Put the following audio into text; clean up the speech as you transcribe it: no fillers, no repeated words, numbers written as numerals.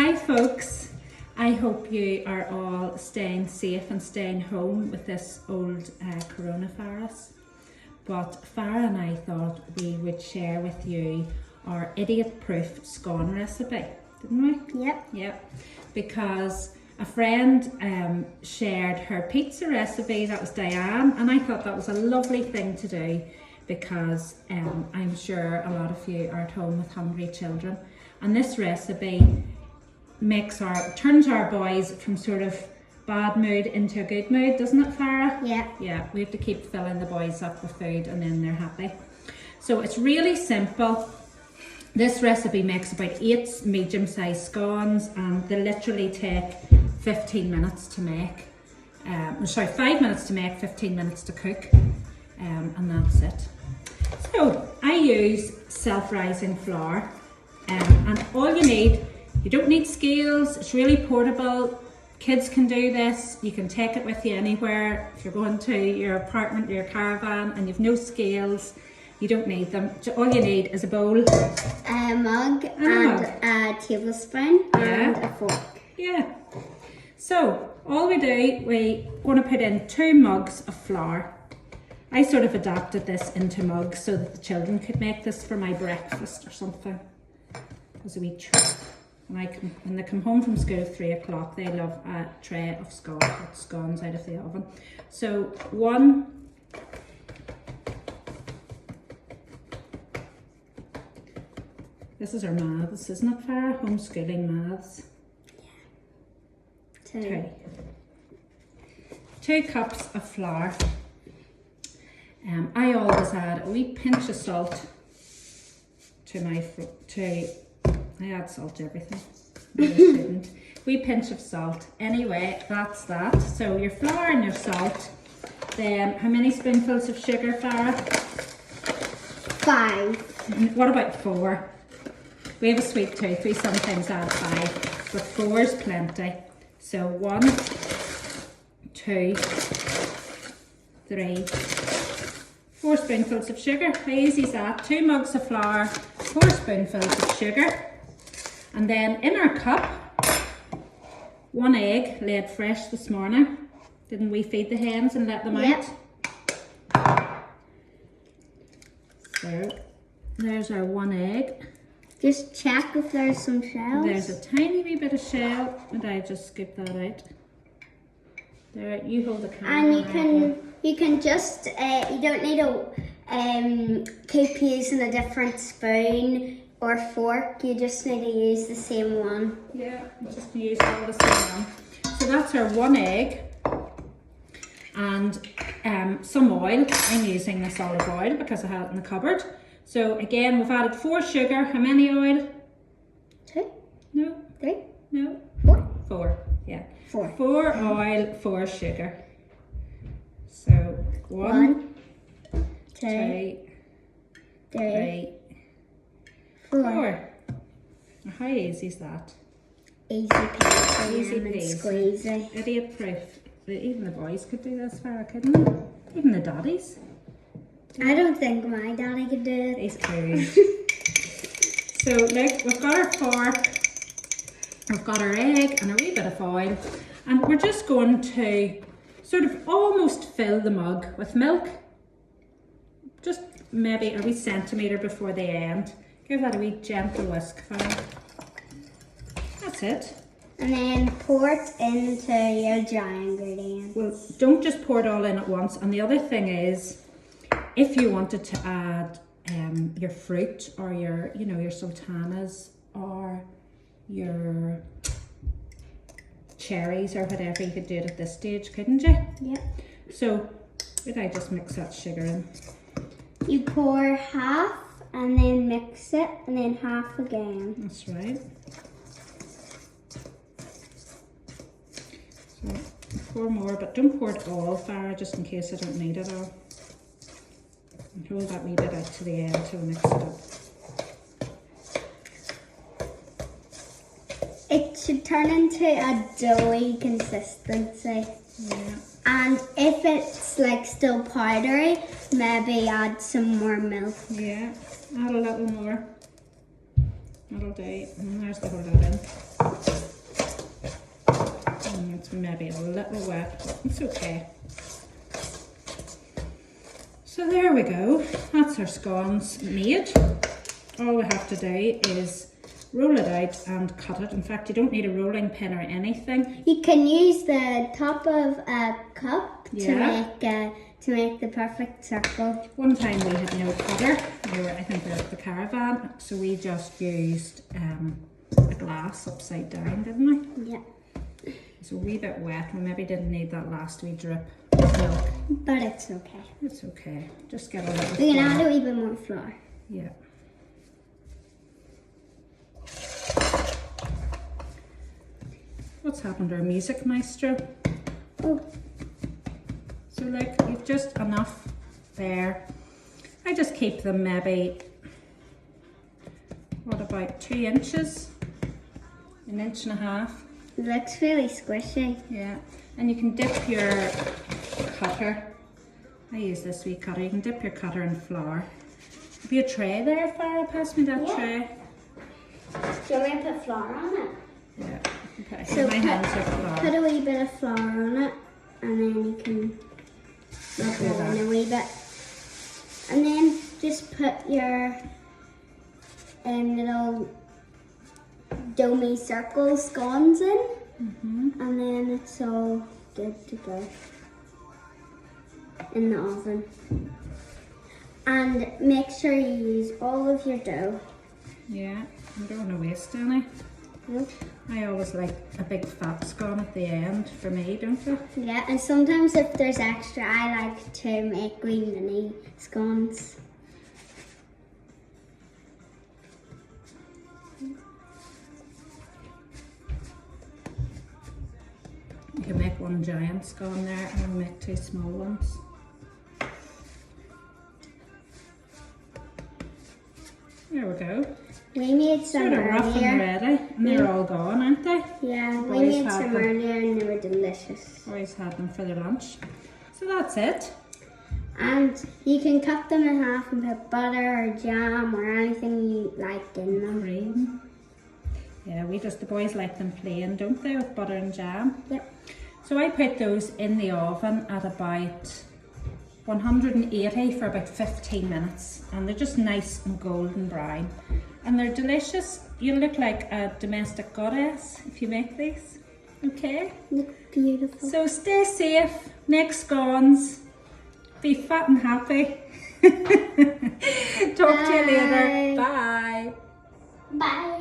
Hi folks, I hope you are all staying safe and staying home with this old coronavirus. But Farah and I thought we would share with you our idiot-proof scone recipe, didn't we? Yep. Yep. Because a friend shared her pizza recipe, that was Diane, and I thought that was a lovely thing to do because I'm sure a lot of you are at home with hungry children. And this recipe turns our boys from sort of bad mood into a good mood, doesn't it, Farah? Yeah. Yeah, we have to keep filling the boys up with food and then they're happy. So it's really simple. This recipe makes about 8 medium-sized scones and they literally take 15 minutes to make. 5 minutes to make, 15 minutes to cook, and that's it. So I use self-rising flour, and all you don't need scales, it's really portable. Kids can do this, you can take it with you anywhere. If you're going to your apartment or your caravan and you've no scales, you don't need them. All you need is a bowl, A mug and a tablespoon and a fork. Yeah. So all we're going to put in 2 mugs of flour. I sort of adapted this into mugs so that the children could make this for my breakfast or something as a wee treat. When they come home from school at 3 o'clock, they love a tray of scones out of the oven. So this is our maths, isn't it, Farah? Homeschooling maths. Yeah. 2 cups of flour. I always add a wee pinch of salt to my I add salt to everything. No, I shouldn't. Wee pinch of salt. Anyway, that's that. So your flour and your salt. Then how many spoonfuls of sugar, Farah? 5. What about 4? We have a sweet tooth. We sometimes add 5, but 4 is plenty. So 1, 2, 3, 4 spoonfuls of sugar. How easy is that? 2 mugs of flour, 4 spoonfuls of sugar. And then in our cup, 1 egg laid fresh this morning. Didn't we feed the hens and let them out? So there's our 1 egg. Just check if there's some shells. There's a tiny wee bit of shell, and I just scoop that out. There, you hold the camera. And you can just you don't need to keep using a different spoon or fork. You just need to use the same one. Yeah, just use all the same one. So that's our 1 egg and some oil. I'm using this olive oil because I had it in the cupboard. So again, we've added 4 sugar. How many oil? 2. No. 3. No. 4. 4. Yeah. 4. 4 oil, 4 sugar. So 1, 2, 3, 4. How easy is that? Easy peasy. Easy and peasy. squeezy. Idiot proof. Even the boys could do this, Farah, couldn't they? Even the daddies. I don't think my daddy could do it. He's cool. So look, we've got our fork, we've got our egg and a wee bit of oil, and we're just going to sort of almost fill the mug with milk. Just maybe a wee centimetre before the end. Give that a wee gentle whisk, Farah. That's it. And then pour it into your dry ingredients. Well, don't just pour it all in at once. And the other thing is, if you wanted to add your fruit or your sultanas or your cherries or whatever, you could do it at this stage, couldn't you? Yep. So, would I just mix that sugar in? You pour half and then mix it and then half again. That's right. So, 4 more, but don't pour it all, Farah, just in case I don't need it all. And hold that wee bit out to the end till we mix it up. It should turn into a doughy consistency. Yeah. And if it's like still powdery, maybe add some more milk. Yeah, add a little more. That'll do. And there's the whole lot in. It's maybe a little wet, but it's okay. So there we go. That's our scones made. All we have to do is roll it out and cut it. In fact, you don't need a rolling pin or anything. You can use the top of a cup Yeah. to make the perfect circle. One time we had no cutter. I think we were at the caravan, so we just used a glass upside down, didn't we? Yeah. It's a wee bit wet. We maybe didn't need that last wee drip of milk. But it's okay. It's okay. Just get a little We can flour. add a wee bit more flour. Yeah. What's happened to our music maestro? Oh, So like you've just enough there. I just keep them maybe, what about 2 inches? An inch and a half. it looks really squishy. Yeah. And you can dip your cutter. I use this wee cutter. You can dip your cutter in flour. Be a tray there, Farah. Pass me that Yeah. tray. Do you want me to put flour on it? Yeah. Okay. So My hands are flour. put a wee bit of flour on it, and then you can rub it in a wee bit. And then just put your little domey circle scones in, and then it's all good to go in the oven. And make sure you use all of your dough. Yeah. I don't want to waste any. Nope. I always like a big fat scone at the end for me, don't you? Yeah, and sometimes if there's extra, I like to make wee mini scones. You can make one giant scone there and we'll make 2 small ones. There we go. We made some Sort of rough and earlier. ready. And they're all gone, aren't they? Yeah, we Boys made had some them. earlier and they were delicious. Always had them for their lunch. So that's it. And you can cut them in half and put butter or jam or anything you like in them. Cream. Yeah, the boys like them plain, don't they, with butter and jam? Yep. So I put those in the oven at about 180 for about 15 minutes. And they're just nice and golden brown. And they're delicious. You look like a domestic goddess if you make these. Okay? Look beautiful. So stay safe, make scones, be fat and happy. Talk to you later. Bye. Bye. Bye.